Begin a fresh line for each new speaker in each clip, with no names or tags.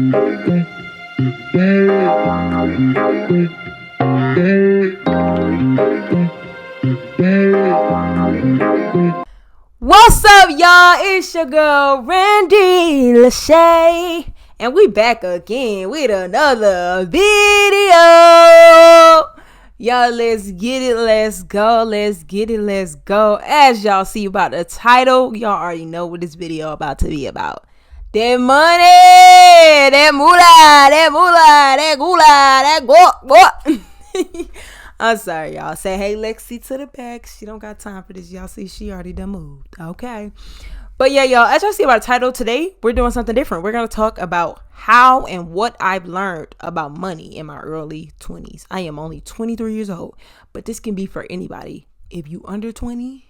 What's up, y'all? It's your girl Randy Lachey, and we back again with another video. Y'all, let's get it, let's go, let's get it, let's go. As y'all see about the title, y'all already know what this video about to be about. That money, that moolah, that gula, I'm sorry, y'all. Say hey, Lexi to the back. She don't got time for this. Y'all see, she already done moved. Okay. But yeah, y'all, as y'all see about the title today, we're doing something different. We're going to talk about how and what I've learned about money in my early 20s. I am only 23 years old, but this can be for anybody. If you under 20,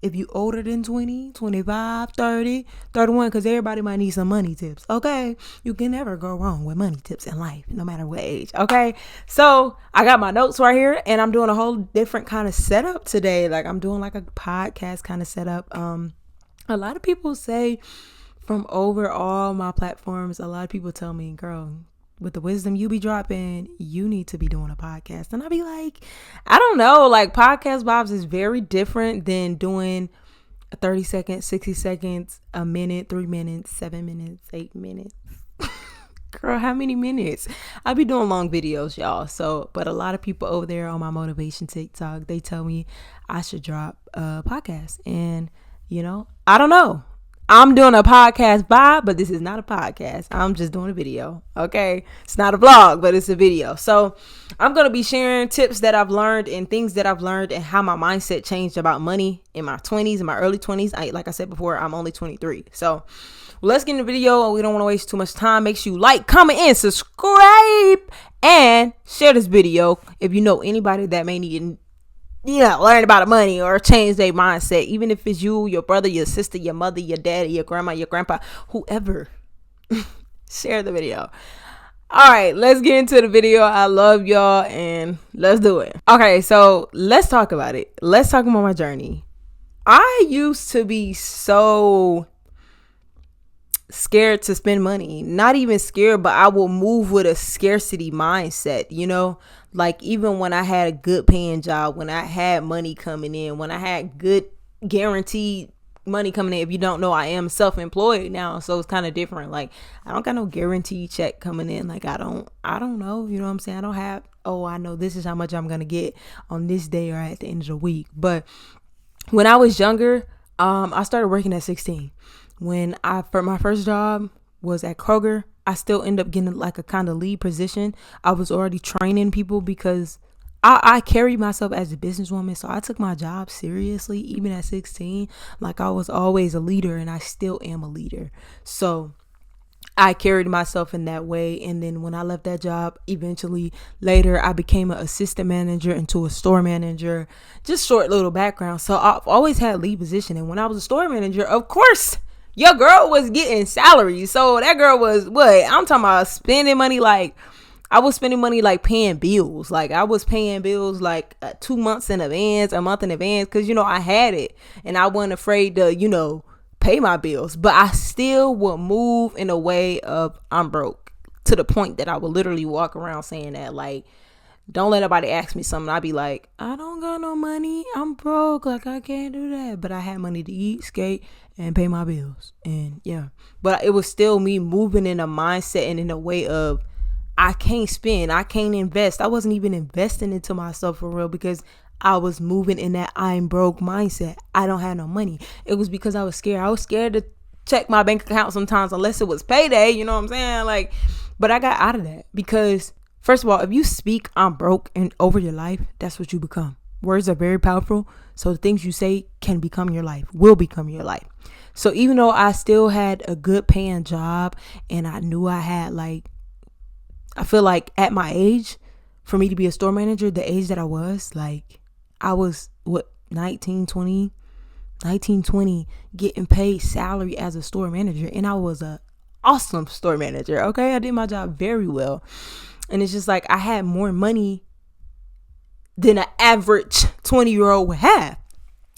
if you older than 20, 25, 30, 31, because everybody might need some money tips, okay? You can never go wrong with money tips in life, no matter what age, okay? So I got my notes right here, and I'm doing a whole different kind of setup today. Like, I'm doing like a podcast kind of setup. A lot of people say from over all my platforms, a lot of people tell me, girl, with the wisdom you be dropping, you need to be doing a podcast. And I be like, I don't know, like podcast vibes is very different than doing a 30 seconds, 60 seconds, a minute, 3 minutes, 7 minutes, 8 minutes. Girl, how many minutes? I be doing long videos, y'all. So, but a lot of people over there on my motivation TikTok, they tell me I should drop a podcast. And, you know, I don't know. I'm doing a podcast vibe, but this is not a podcast. I'm just doing a video. Okay. It's not a vlog, but it's a video. So I'm going to be sharing tips that I've learned and things that I've learned and how my mindset changed about money in my 20s, in my early 20s. Like I said before, I'm only 23. So let's get in the video. We don't want to waste too much time. Make sure you like, comment, and subscribe and share this video if you know anybody that may need learn about money or change their mindset, even if it's you, your brother, your sister, your mother, your daddy, your grandma, your grandpa, whoever. Share the video. All right, let's get into the video. I love y'all and let's do it. Okay, so let's talk about it. Let's talk about my journey. I used to be so scared to spend money. Not even scared, but I will move with a scarcity mindset, like even when I had a good paying job, when I had money coming in, when I had good guaranteed money coming in. If you don't know, I am self-employed now, so it's kind of different. Like I don't got no guaranteed check coming in. Like I don't know, you know what I'm saying? I don't have, I know this is how much I'm gonna get on this day or at the end of the week. But when I was younger, I started working at 16. For my first job was at Kroger. I still end up getting like a kind of lead position. I was already training people because I carried myself as a businesswoman. So I took my job seriously, even at 16. Like I was always a leader and I still am a leader. So I carried myself in that way. And then when I left that job, eventually later, I became an assistant manager into a store manager. Just short little background. So I've always had lead position. And when I was a store manager, of course, your girl was getting salary. So that girl was I'm talking about spending money. Like I was spending money like paying bills. Like I was paying bills like 2 months in advance, a month in advance. Cause I had it and I wasn't afraid to, pay my bills. But I still would move in a way of I'm broke, to the point that I would literally walk around saying that, like, don't let nobody ask me something. I'd be like, I don't got no money. I'm broke. Like, I can't do that. But I had money to eat, skate, and pay my bills. And yeah, but it was still me moving in a mindset and in a way of I can't spend. I can't invest. I wasn't even investing into myself for real because I was moving in that I'm broke mindset. I don't have no money. It was because I was scared. I was scared to check my bank account sometimes unless it was payday. You know what I'm saying? Like, but I got out of that because first of all, if you speak I'm broke and over your life, that's what you become. Words are very powerful. So the things you say can become your life, will become your life. So even though I still had a good paying job and I knew I had I feel like at my age, for me to be a store manager, the age that I was 19, 20, getting paid salary as a store manager. And I was a awesome store manager. Okay. I did my job very well. And it's just like I had more money than an average 20-year-old would have.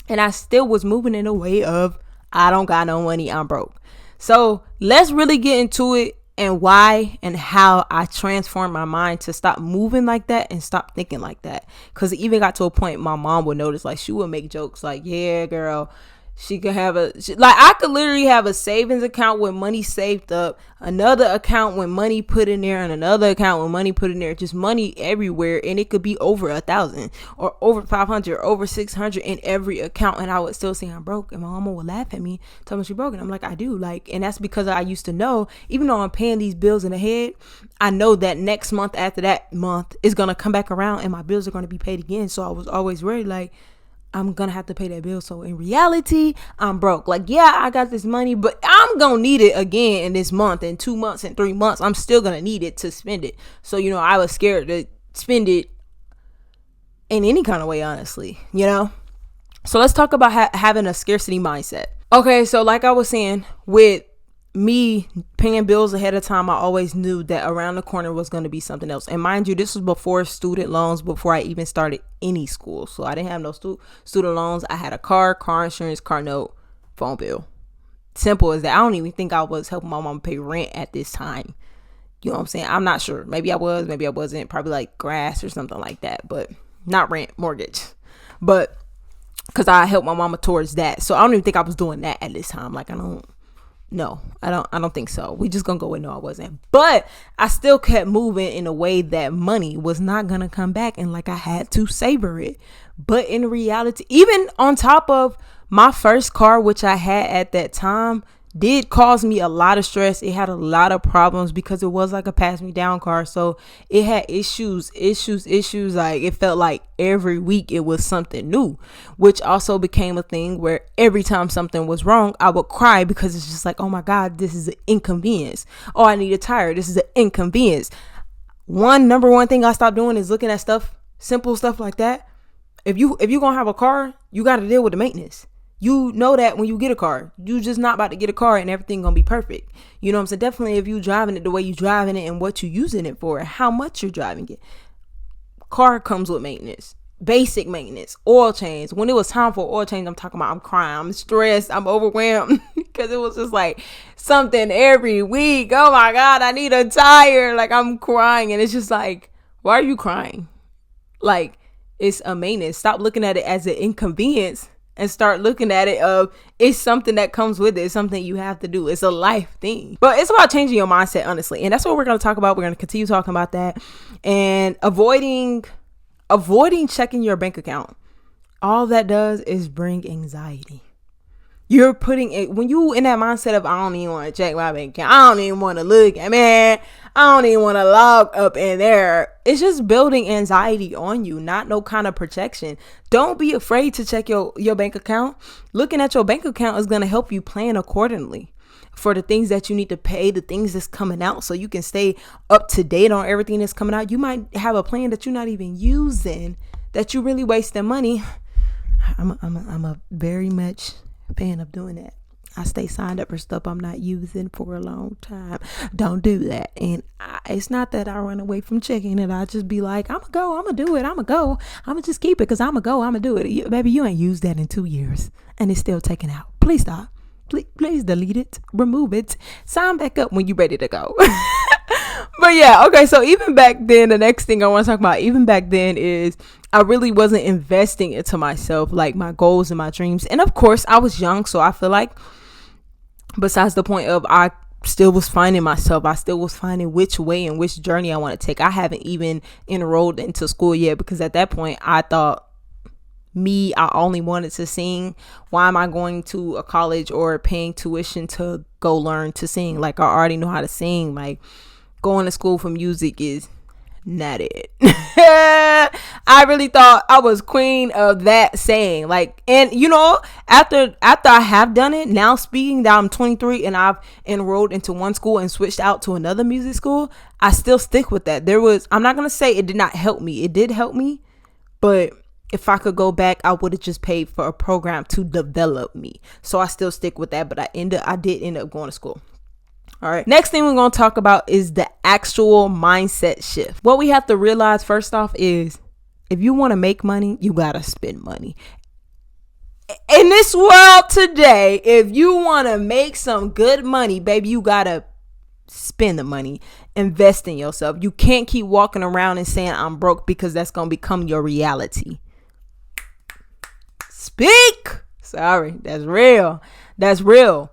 And I still was moving in a way of I don't got no money, I'm broke. So let's really get into it and why and how I transformed my mind to stop moving like that and stop thinking like that. Because it even got to a point my mom would notice, like, she would make jokes like, yeah, girl, she could have like, I could literally have a savings account with money saved up, another account with money put in there, and another account with money put in there, just money everywhere, and it could be over 1,000 or over 500 or over 600 in every account, and I would still say I'm broke, and my mama would laugh at me, tell me she broke, and I'm like, I do, like, and that's because I used to know, even though I'm paying these bills in the head, I know that next month after that month is gonna come back around and my bills are gonna be paid again. So I was always worried, like, I'm gonna have to pay that bill. So in reality, I'm broke. Like, yeah, I got this money, but I'm gonna need it again in this month, in 2 months, in 3 months. I'm still gonna need it to spend it. So, I was scared to spend it in any kind of way, honestly, So let's talk about having a scarcity mindset. Okay, so like I was saying, with me paying bills ahead of time, I always knew that around the corner was going to be something else. And mind you, this was before student loans, before I even started any school. So I didn't have no student loans. I had a car insurance, car note, phone bill. Simple as that. I don't even think I was helping my mom pay rent at this time. You know what I'm saying? I'm not sure. Maybe I was, maybe I wasn't. Probably like grass or something like that, but not rent, mortgage. But because I helped my mama towards that. So I don't even think I was doing that at this time. Like, I don't think so. We just gonna go with no, I wasn't. But I still kept moving in a way that money was not gonna come back, and like I had to savor it. But in reality, even on top of my first car, which I had at that time, did cause me a lot of stress. It had a lot of problems because it was like a pass me down car. So it had issues. Like, it felt like every week it was something new, which also became a thing where every time something was wrong, I would cry because it's just like, oh my God, this is an inconvenience. Oh, I need a tire. This is an inconvenience. Number one thing I stopped doing is looking at simple stuff like that. If you gonna have a car, you got to deal with the maintenance. You know that when you get a car, you just not about to get a car and everything gonna be perfect. You know what I'm saying? Definitely if you driving it the way you driving it and what you using it for, how much you're driving it. Car comes with maintenance, basic maintenance, oil change. When it was time for oil change, I'm talking about I'm crying, I'm stressed, I'm overwhelmed because it was just like something every week. Oh my God, I need a tire. Like, I'm crying, and it's just like, why are you crying? Like, it's a maintenance. Stop looking at it as an inconvenience and start looking at it it's something that comes with it. It's something you have to do. It's a life thing. But it's about changing your mindset, honestly. And that's what we're going to talk about. We're going to continue talking about that and avoiding checking your bank account. All that does is bring anxiety. You're putting it, when you in that mindset of, I don't even want to check my bank account, I don't even want to look at, man, I don't even want to log up in there. It's just building anxiety on you, not no kind of protection. Don't be afraid to check your bank account. Looking at your bank account is going to help you plan accordingly for the things that you need to pay, the things that's coming out, so you can stay up to date on everything that's coming out. You might have a plan that you're not even using, that you really wasting money. I'm a very much fan of doing that. I stay signed up for stuff I'm not using for a long time. Don't do that. And it's not that I run away from checking it. I just be like, I'm gonna do it. I'm gonna just keep it because I'm gonna do it. Baby, you ain't used that in 2 years and it's still taken out. Please stop. Please delete it, remove it, sign back up when you're ready to go. But yeah, okay, so even back then, the next thing I want to talk about, even back then, is I really wasn't investing into myself, like my goals and my dreams. And of course, I was young, so I feel like, besides the point of I still was finding myself, I still was finding which way and which journey I want to take. I haven't even enrolled into school yet because at that point, I thought, I only wanted to sing. Why am I going to a college or paying tuition to go learn to sing? Like, I already know how to sing. Like, going to school for music is not it. I really thought I was queen of that saying. Like, and after I have done it, now speaking that I'm 23 and I've enrolled into one school and switched out to another music school, I still stick with that. I'm not going to say it did not help me. It did help me, but if I could go back, I would have just paid for a program to develop me. So I still stick with that, but I did end up going to school. All right. Next thing we're going to talk about is the actual mindset shift. What we have to realize first off is if you want to make money, you got to spend money. In this world today, if you want to make some good money, baby, you got to spend the money, invest in yourself. You can't keep walking around and saying I'm broke, because that's going to become your reality. Speak. Sorry, that's real. That's real.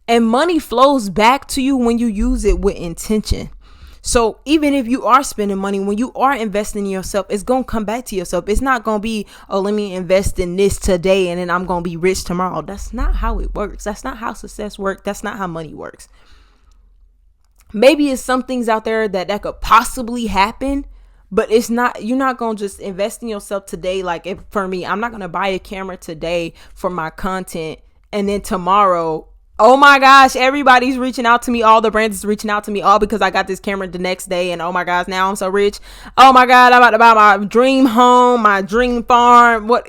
And money flows back to you when you use it with intention. So even if you are spending money, when you are investing in yourself, it's going to come back to yourself. It's not going to be, oh, let me invest in this today and then I'm going to be rich tomorrow. That's not how it works. That's not how success works. That's not how money works. Maybe it's some things out there that could possibly happen, but it's not, you're not going to just invest in yourself today. Like if for me, I'm not going to buy a camera today for my content, and then tomorrow, oh my gosh, everybody's reaching out to me. All the brands is reaching out to me all because I got this camera the next day. And oh my gosh, now I'm so rich. Oh my God, I'm about to buy my dream home, my dream farm. What?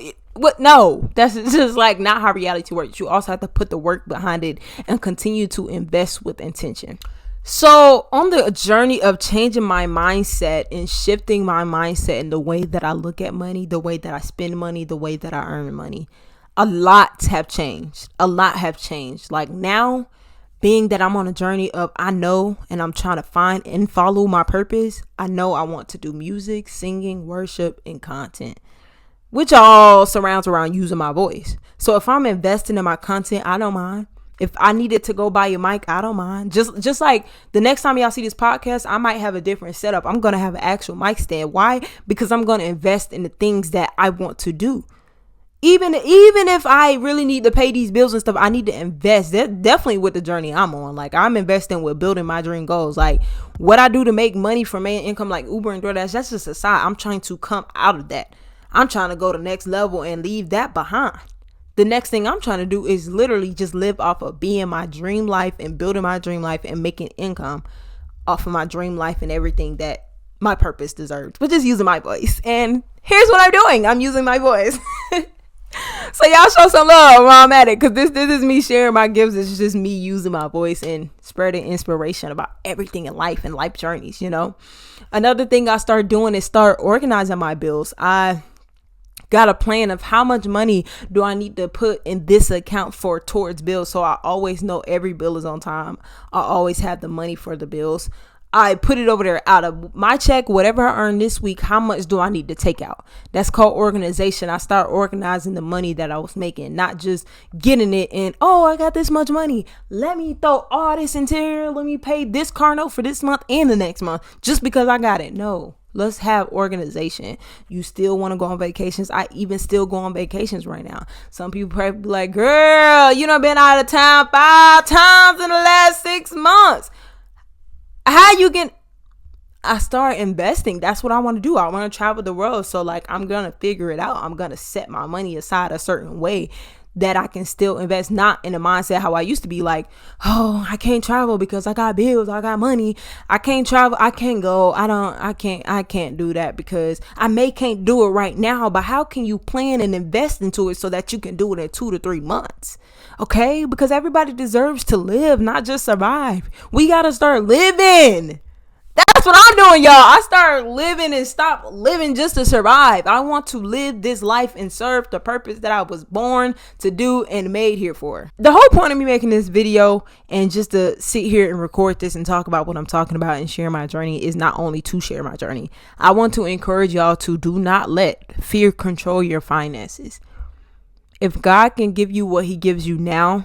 No, that's just like not how reality works. You also have to put the work behind it and continue to invest with intention. So on the journey of changing my mindset and shifting my mindset in the way that I look at money, the way that I spend money, the way that I earn money, a lot have changed. Like now, being that I'm on a journey of, I know, and I'm trying to find and follow my purpose. I know I want to do music, singing, worship, and content, which all surrounds around using my voice. So if I'm investing in my content, I don't mind. If I needed to go buy a mic, I don't mind. Just like the next time y'all see this podcast, I might have a different setup. I'm going to have an actual mic stand. Why? Because I'm going to invest in the things that I want to do. Even if I really need to pay these bills and stuff, I need to invest. That's definitely with the journey I'm on. Like I'm investing with building my dream goals. Like what I do to make money from main income like Uber and DoorDash, that's just a side. I'm trying to come out of that. I'm trying to go to the next level and leave that behind. The next thing I'm trying to do is literally just live off of being my dream life and building my dream life and making income off of my dream life and everything that my purpose deserves, which is using my voice. And here's what I'm doing. I'm using my voice. So y'all show some love while I'm at it, because this is me sharing my gifts. It's just me using my voice and spreading inspiration about everything in life and life journeys, you know. Another thing I started doing is start organizing my bills. I got a plan of how much money do I need to put in this account towards bills, so I always know every bill is on time. I always have the money for the bills. I put it over there out of my check, whatever I earn this week, how much do I need to take out? That's called organization. I start organizing the money that I was making, not just getting it and, oh, I got this much money. Let me throw all this into here. Let me pay this car note for this month and the next month just because I got it. No. Let's have organization. You still want to go on vacations. I even still go on vacations right now. Some people probably be like, girl, you done been out of town 5 times in the last 6 months. How you get? I start investing. That's what I want to do. I want to travel the world. So like, I'm going to figure it out. I'm going to set my money aside a certain way that I can still invest, not in a mindset how I used to be like, oh, I can't travel because I got bills, I got money. I can't travel. I can't go. I can't do that because I can't do it right now. But how can you plan and invest into it so that you can do it in 2 to 3 months? Okay. Because everybody deserves to live, not just survive. We got to start living. That's what I'm doing, y'all. I start living and stop living just to survive. I want to live this life and serve the purpose that I was born to do and made here for. The whole point of me making this video and just to sit here and record this and talk about what I'm talking about and share my journey is not only to share my journey. I want to encourage y'all to do not let fear control your finances. If God can give you what he gives you now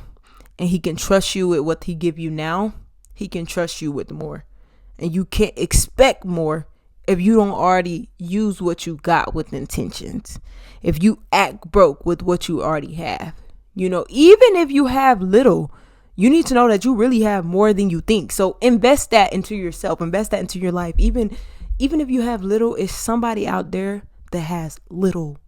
and he can trust you with what he give you now, he can trust you with more. And you can't expect more if you don't already use what you got with intentions. If you act broke with what you already have. You know, even if you have little, you need to know that you really have more than you think. So invest that into yourself. Invest that into your life. Even if you have little, it's somebody out there that has little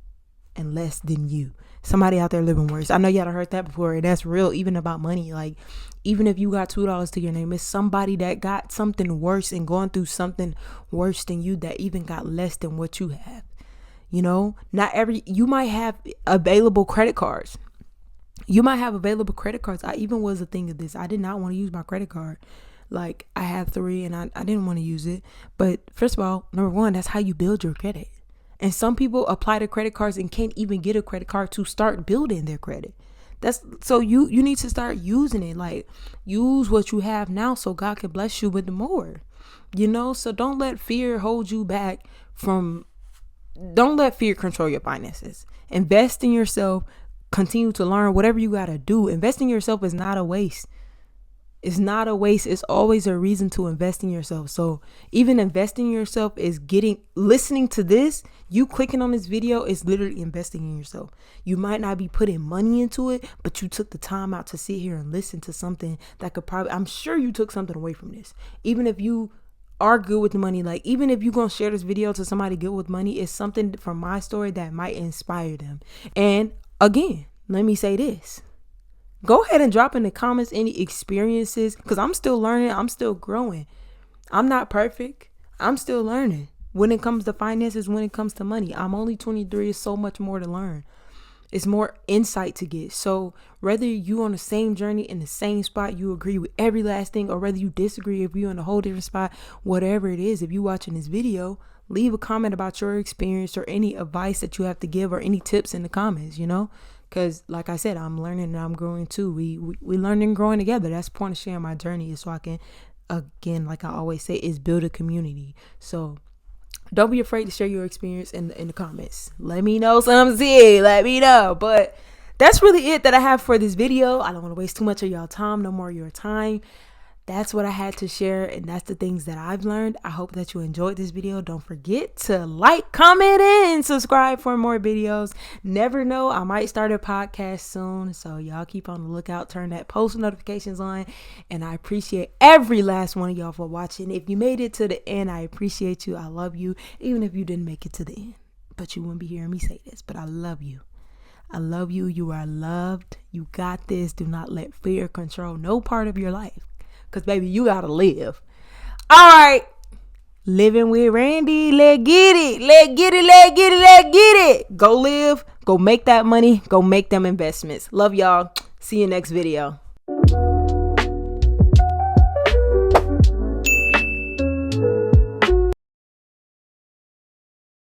and less than you. Somebody out there living worse. I know y'all heard that before. And that's real, even about money. Like, even if you got $2 to your name, it's somebody that got something worse and going through something worse than you that even got less than what you have. You know, you might have available credit cards. I even was a thing of this. I did not want to use my credit card. Like, I had 3 and I didn't want to use it. But first of all, number one, that's how you build your credit. And some people apply to credit cards and can't even get a credit card to start building their credit. So you need to start using it. Like, use what you have now so God can bless you with more. So don't let fear hold you back don't let fear control your finances. Invest in yourself. Continue to learn whatever you got to do. Invest in yourself is not a waste. It's not a waste. It's always a reason to invest in yourself. So even investing in yourself is listening to this. You clicking on this video is literally investing in yourself. You might not be putting money into it, but you took the time out to sit here and listen to something that I'm sure you took something away from this. Even if you are good with money, like even if you're going to share this video to somebody good with money, it's something from my story that might inspire them. And again, let me say this. Go ahead and drop in the comments any experiences, because I'm still learning. I'm still growing. I'm not perfect. I'm still learning when it comes to finances, when it comes to money. I'm only 23. It's so much more to learn. It's more insight to get. So whether you on the same journey in the same spot, you agree with every last thing, or whether you disagree, if you're in a whole different spot, whatever it is, if you're watching this video, leave a comment about your experience or any advice that you have to give or any tips in the comments, Because like I said, I'm learning and I'm growing too. We learning and growing together. That's the point of sharing my journey, is so I can, again, like I always say, is build a community. So don't be afraid to share your experience in the comments. Let me know something. Let me know. But that's really it that I have for this video. I don't want to waste too much of y'all time. No more of your time. That's what I had to share, and that's the things that I've learned. I hope that you enjoyed this video. Don't forget to like, comment, and subscribe for more videos. Never know, I might start a podcast soon, so y'all keep on the lookout. Turn that post notifications on, and I appreciate every last one of y'all for watching. If you made it to the end, I appreciate you. I love you, even if you didn't make it to the end. But you wouldn't be hearing me say this, but I love you. I love you. You are loved. You got this. Do not let fear control no part of your life. Because, baby, you got to live. All right. Living with Randy. Let's get it. Let's get it. Let's get it. Let's get it. Go live. Go make that money. Go make them investments. Love y'all. See you next video.